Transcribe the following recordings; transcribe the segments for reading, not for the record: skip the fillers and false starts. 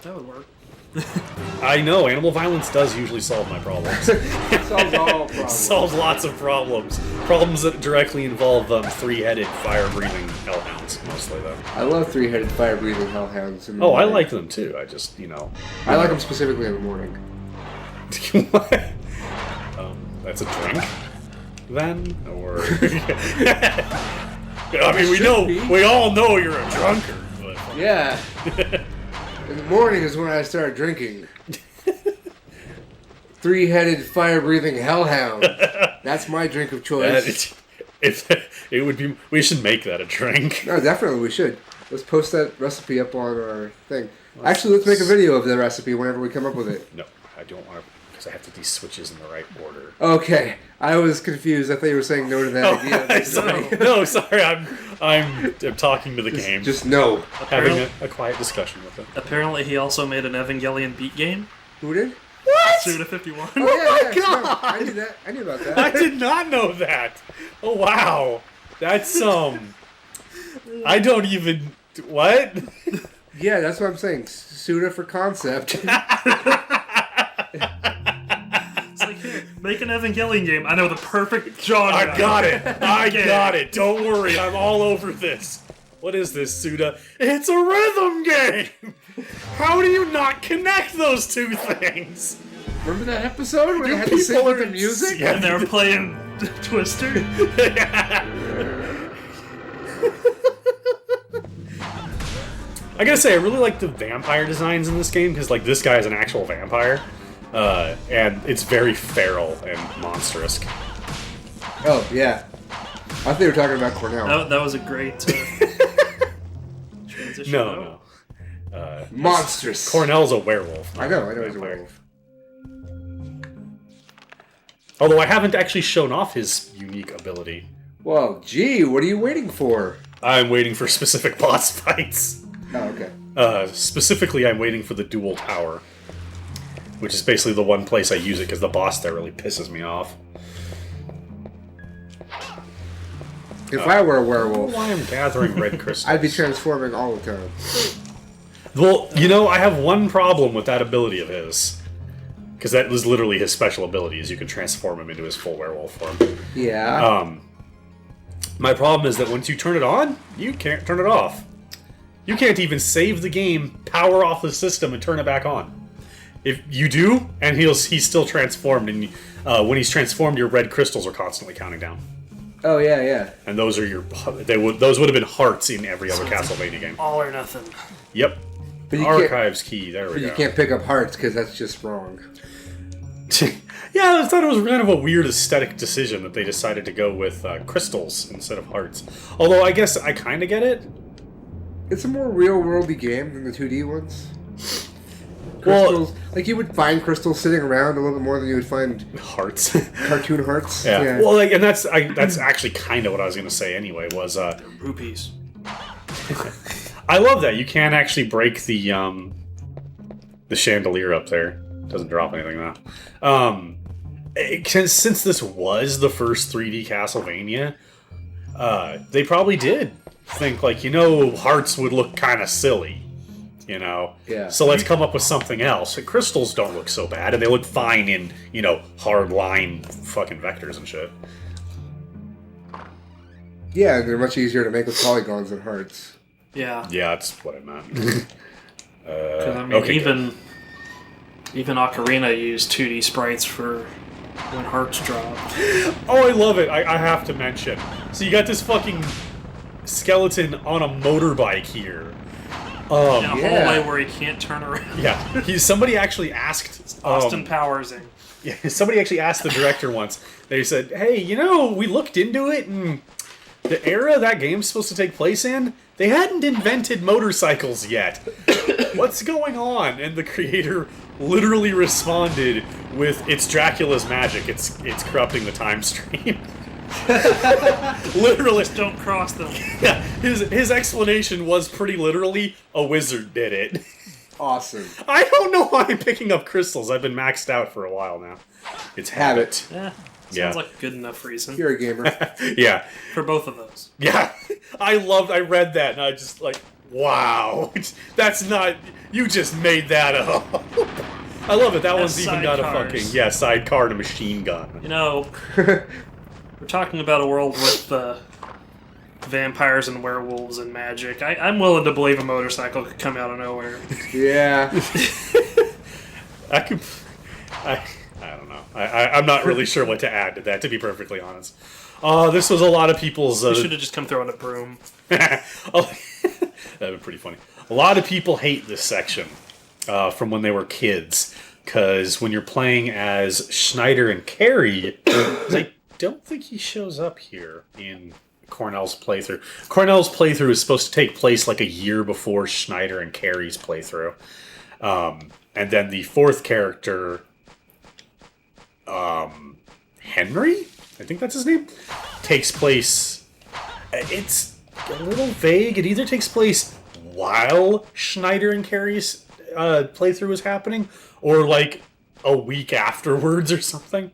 That would work. I know, animal violence does usually solve my problems. Solves all problems. Solves lots of problems. Problems that directly involve three-headed, fire-breathing hellhounds, mostly, though. I love three-headed fire-breathing hellhounds. Oh, I like them, too. I just, I like them specifically in the morning. What? That's a drink, then? Or... I mean, we all know you're a drunkard, but... Yeah. In the morning is when I start drinking. Three-headed, fire-breathing hellhound. That's my drink of choice. It would be. We should make that a drink. No, definitely we should. Let's post that recipe up on our thing. Actually, let's make a video of the recipe whenever we come up with it. No, I don't want to, because I have to do switches in the right order. Okay, I was confused. I thought you were saying no to that idea. No, sorry. I'm talking to the game. Just no. Having a quiet discussion with him. Apparently, he also made an Evangelion beat game. Who did? What? Suda 51. Oh, my God! No, I knew that. I knew about that. I did not know that. Oh wow, that's I don't even. What? Yeah, that's what I'm saying. Suda for concept. It's like, here, make an Evangelion game. I know the perfect genre. I got it. I got it. Don't worry, I'm all over this. What is this, Suda? It's a rhythm game! How do you not connect those two things? Remember that episode where You they had to sing people with the are music? Yeah. And they were playing Twister. I gotta say, I really like the vampire designs in this game, because like this guy is an actual vampire. And it's very feral and monstrous. Oh, yeah. I thought you were talking about Cornell. That was a great transition. No. Monstrous. Cornell's a werewolf. I know he's a vampire. werewolf. Although I haven't actually shown off his unique ability. Well, gee, what are you waiting for? I'm waiting for specific boss fights. Oh, okay. Specifically, I'm waiting for the dual tower, which is basically the one place I use it because the boss there really pisses me off. If I were a werewolf, Why I'm gathering red crystals? I'd be transforming all the time. Well, I have one problem with that ability of his. Because that was literally his special ability, is you can transform him into his full werewolf form. Yeah. My problem is that once you turn it on, you can't turn it off. You can't even save the game, power off the system, and turn it back on. If you do, and he's still transformed, and when he's transformed, your red crystals are constantly counting down. Oh, yeah. And those are those would have been hearts in every other Castlevania game. All or nothing. Yep. But you Archives key, there we But go. you can't pick up hearts because that's just wrong. Yeah, I thought it was kind of a weird aesthetic decision that they decided to go with crystals instead of hearts. Although I guess I kind of get it. It's a more real-worldy game than the 2D ones. Crystals, like you would find crystals sitting around a little bit more than you would find Hearts. cartoon hearts. Yeah. Well, and that's actually kind of what I was going to say anyway. Was Rupees. I love that you can actually break the chandelier up there. Doesn't drop anything though. Since this was the first 3D Castlevania, they probably did think like hearts would look kind of silly. Yeah. So let's come up with something else. Crystals don't look so bad, and they look fine in, hard line fucking vectors and shit. Yeah, they're much easier to make with polygons than hearts. Yeah. Yeah, that's what I meant. 'Cause, I mean, okay, even Ocarina used 2D sprites for when hearts drop. Oh, I love it. I have to mention. So you got this fucking skeleton on a motorbike here. In a hallway where he can't turn around. Yeah. Somebody actually asked... Austin Powersing. Yeah, somebody actually asked the director once. They said, hey, we looked into it, and the era that game's supposed to take place in, they hadn't invented motorcycles yet. What's going on? And the creator literally responded with, it's Dracula's magic. It's corrupting the time stream. Literally. Just don't cross them. Yeah, his explanation was pretty literally, a wizard did it. Awesome. I don't know why I'm picking up crystals. I've been maxed out for a while now. It's habit. Sounds like a good enough reason. You're a gamer. Yeah. For both of those. Yeah. I read that and I just like, Wow. That's not... You just made that up. I love it. That one's even got a sidecars. fucking... sidecar and a machine gun. You know, we're talking about a world with vampires and werewolves and magic. I'm willing to believe a motorcycle could come out of nowhere. Yeah. I don't know. I'm not really sure what to add to that, to be perfectly honest. This was a lot of people's... You should have just come through on a broom. That'd be pretty funny. A lot of people hate this section from when they were kids, because when you're playing as Schneider and Carrie, I don't think he shows up here in Cornell's playthrough. Cornell's playthrough is supposed to take place like a year before Schneider and Carrie's playthrough. And then the fourth character, Henry? I think that's his name? Takes place... It's a little vague. It either takes place while Schneider and Carrie's playthrough is happening, or like a week afterwards or something.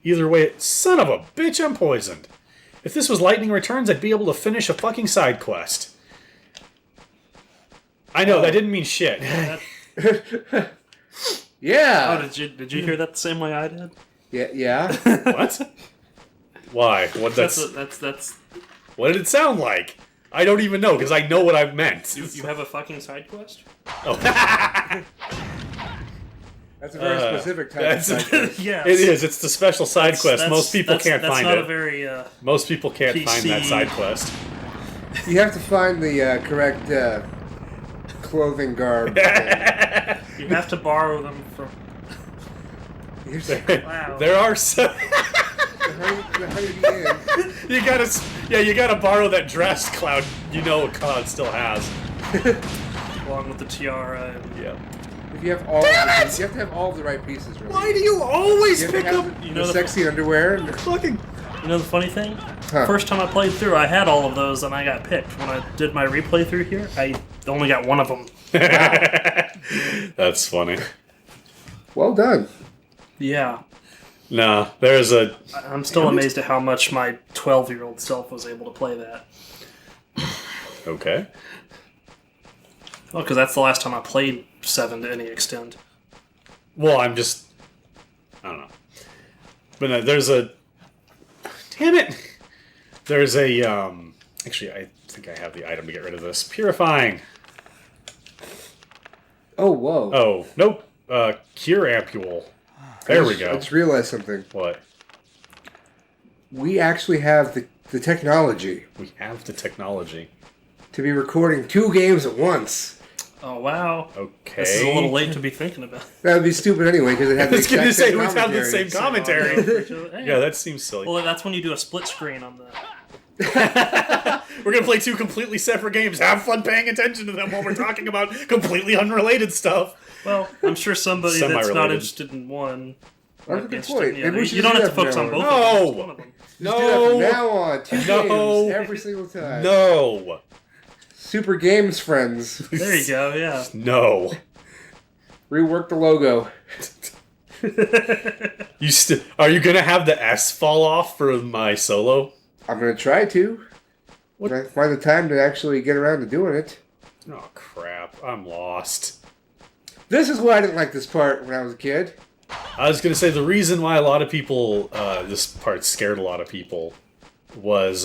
Either way, son of a bitch, I'm poisoned. If this was Lightning Returns, I'd be able to finish a fucking side quest. I know, that didn't mean shit. Yeah. Oh, did you hear that the same way I did? Yeah. What? Why? What That's that's what did it sound like? I don't even know, because I know what I've meant. you have a fucking side quest? Oh. That's a very specific type of side quest. Yes. It is. It's the special side quest. Most people can't that's find not it. a very Most people can't find that PC. side quest. You have to find the correct clothing garb. you have to borrow them from. Wow. There are some. The honey You gotta borrow that dress Cloud. You know Cloud still has. along with the tiara. And, Yeah. If you have all, you have to have all the right pieces. Really. Why do you always You have to pick have up You know the the- sexy underwear. And fucking? You know the funny thing? Huh. First time I played through, I had all of those and I got picked. When I did my replay through here, I only got one of them. That's funny. Well done. Yeah. Nah, there's a. I'm still amazed at how much my 12-year-old self was able to play that. Okay. Well, because that's the last time I played 7 to any extent. Well, I don't know. But no, there's a. Damn it! There's a. Actually, I think I have the item to get rid of this. Purifying. Oh, whoa. Oh, nope. Cure Ampule. There we go. I just realized something. What? We actually have the technology We have the technology. to be recording 2 games at once. Oh, wow. Okay. This is a little late to be thinking about. That would be stupid anay because it had I the was going to exact say, same we have the commentary. same commentary. Hey. Yeah, that seems silly. Well, that's when you do a split screen on the... We're going to play 2 completely separate games. Have fun paying attention to them while we're talking about completely unrelated stuff. Well, I'm sure somebody that's not Semi-related. interested in one... That's might a be good interested point. in the Maybe other. we should You don't do have to that focus from on now both on. of them. No. Just one of them. Just do that from No. now on. 2 No. games every single time. No. Super Games Friends. There you go, yeah. No. Rework the logo. Are you going to have the S fall off for my solo? I'm going to try to. What? When I find the time to actually get around to doing it. Oh, crap. I'm lost. This is why I didn't like this part when I was a kid. I was going to say the reason why a lot of people, this part scared a lot of people, was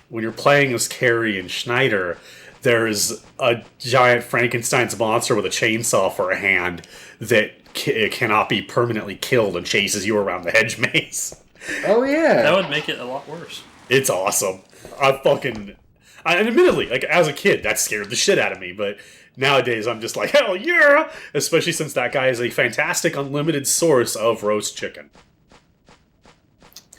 when you're playing as Carrie and Schneider, there's a giant Frankenstein's monster with a chainsaw for a hand that cannot be permanently killed and chases you around the hedge maze. Oh, yeah. That would make it a lot worse. It's awesome. And admittedly, like as a kid, that scared the shit out of me, but nowadays I'm just like, hell yeah! Especially since that guy is a fantastic unlimited source of roast chicken.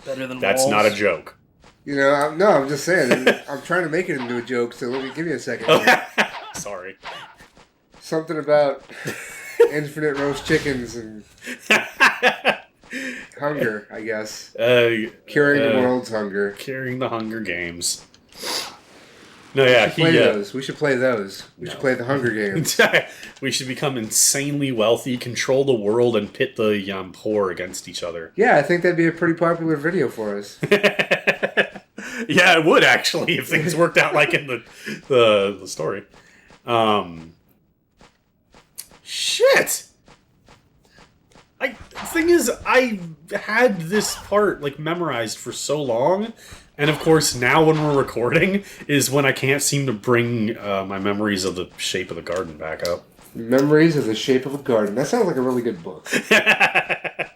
Better than That's walls. not a joke. You know, I'm just saying. I'm trying to make it into a joke, so let me give you a second. Sorry. Something about infinite roast chickens and hunger, I guess. Curing the world's hunger. Curing the Hunger Games. No, yeah, Play those. We should play those. We should play the Hunger Games. We should become insanely wealthy, control the world, and pit the poor against each other. Yeah, I think that'd be a pretty popular video for us. Yeah, it would actually if things worked out like in the story. Shit. The thing is, I had this part like memorized for so long, and of course now when we're recording is when I can't seem to bring my memories of the shape of the garden back up. Memories of the Shape of a Garden. That sounds like a really good book. Isn't that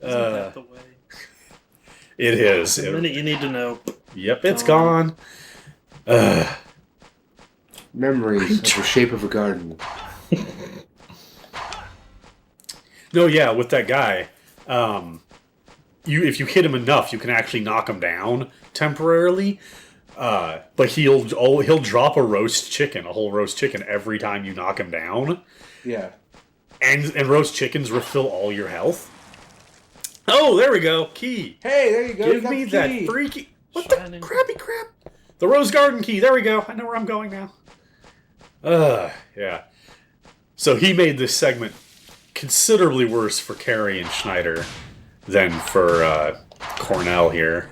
the way? It is. The minute you need to know. Yep, it's gone. Memories of the Shape of a Garden. No, yeah, with that guy, if you hit him enough, you can actually knock him down temporarily. But he'll drop a whole roast chicken every time you knock him down. Yeah. And roast chickens refill all your health. Oh, there we go. Key. Hey, there you go. Give me that freaky... What Shining. the crappy crap? The Rose Garden key. There we go. I know where I'm going now. Yeah. So he made this segment considerably worse for Carrie and Schneider than for Cornell here.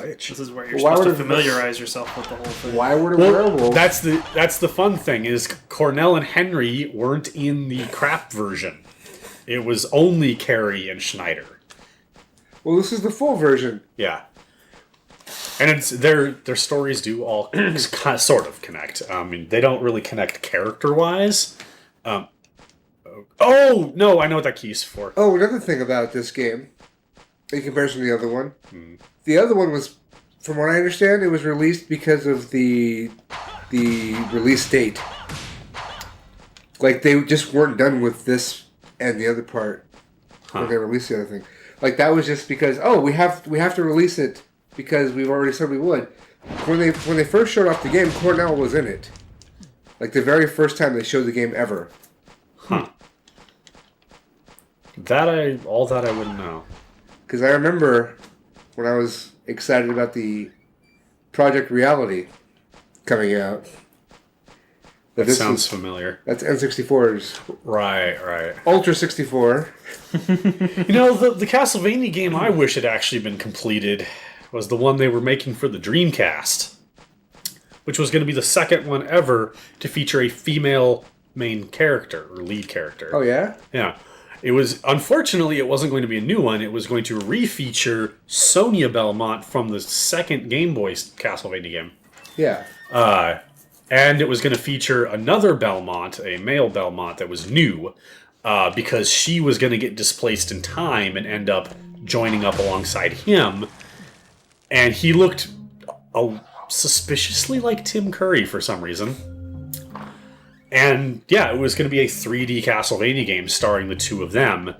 This is where you're supposed to familiarize yourself with the whole thing. Why would a werewolf... That's the fun thing, is Cornell and Henry weren't in the crap version. It was only Carrie and Schneider. Well, this is the full version. Yeah. And it's their stories do all sort of connect. I mean, they don't really connect character-wise. Oh, no, I know what that key's for. Oh, another thing about this game, in comparison to the other one, the other one was, from what I understand, it was released because of the release date. Like, they just weren't done with this and the other part when they released the other thing. Like, that was just because, we have to release it because we've already said we would. When they first showed off the game, Cornell was in it. Like, the very first time they showed the game ever. Huh. All that I wouldn't know. Because I remember when I was excited about the Project Reality coming out. That sounds familiar. That's N64's. Right. Ultra 64. You know, the Castlevania game I wish had actually been completed was the one they were making for the Dreamcast, which was going to be the second one ever to feature a female main character, or lead character. Oh, yeah? Yeah. Unfortunately, it wasn't going to be a new one. It was going to refeature Sonia Belmont from the second Game Boy Castlevania game. Yeah. And it was going to feature another Belmont, a male Belmont that was new, because she was going to get displaced in time and end up joining up alongside him. And he looked suspiciously like Tim Curry for some reason. And yeah, it was going to be a 3D Castlevania game starring the two of them.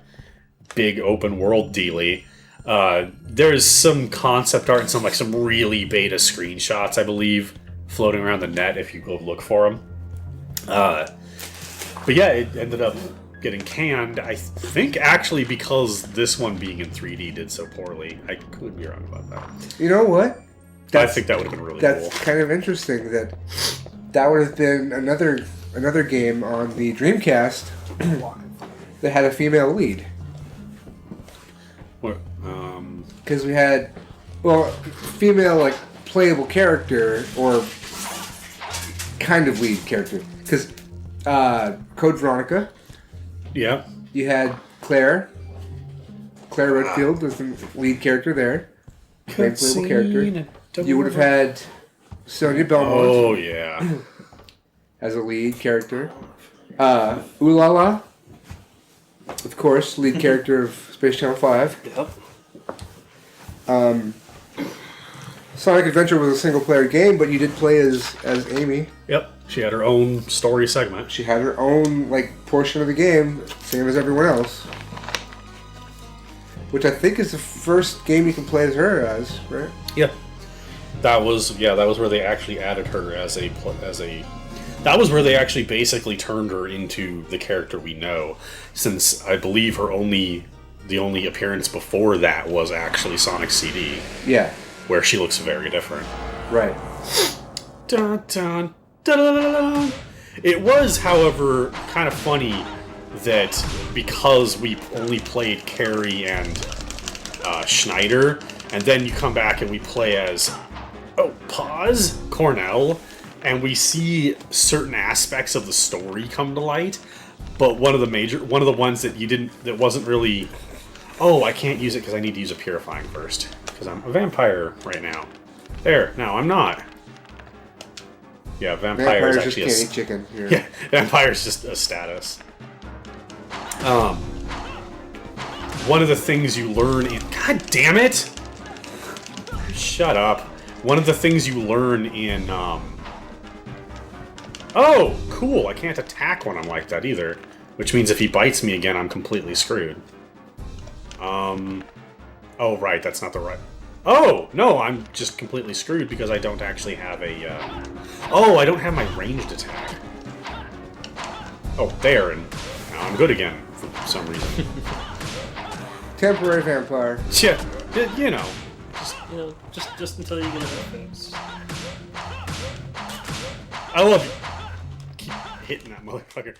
Big open world dealy. There's some concept art and some really beta screenshots, I believe, floating around the net if you go look for them. But yeah, it ended up getting canned. I think actually because this one being in 3D did so poorly. I could be wrong about that. You know what? I think that would have been really cool. That's kind of interesting that would have been another game on the Dreamcast that had a female lead. What? Because we had, female, like, playable character, or kind of lead character. Because Code Veronica. Yeah. You had Claire Redfield was the lead character there. Main playable character. You would have had Sonia Belmont. Oh, yeah. As a lead character. Ulala, of course, lead character of Space Channel 5. Yep. Sonic Adventure was a single-player game, but you did play as Amy. Yep. She had her own story segment. She had her own portion of the game, same as everyone else. Which I think is the first game you can play as her as, right? Yeah. That was where they actually added her as a. That was where they actually basically turned her into the character we know, since I believe the only appearance before that was actually Sonic CD. Yeah. Where she looks very different. Right. Dun, dun, dun, dun, dun, dun. It was, however, kind of funny that because we only played Carrie and Schneider, And then you come back and we play as Cornell, and we see certain aspects of the story come to light. But one of the ones that wasn't really. Oh, I can't use it because I need to use a purifying first because I'm a vampire right now. There, no, I'm not. Yeah, vampire is actually just can't eat chicken. Here. Yeah, vampire is just a status. One of the things you learn in... God damn it! Shut up. One of the things you learn in, Oh, cool, I can't attack when I'm like that either. Which means if he bites me again, I'm completely screwed. Oh, right, that's not the right... Oh, no, I'm just completely screwed because I don't actually have a, Oh, I don't have my ranged attack. Oh, there, and now I'm good again for some reason. Temporary vampire. Yeah, you know. Just until you get it fixed. I love you. Keep hitting that motherfucker.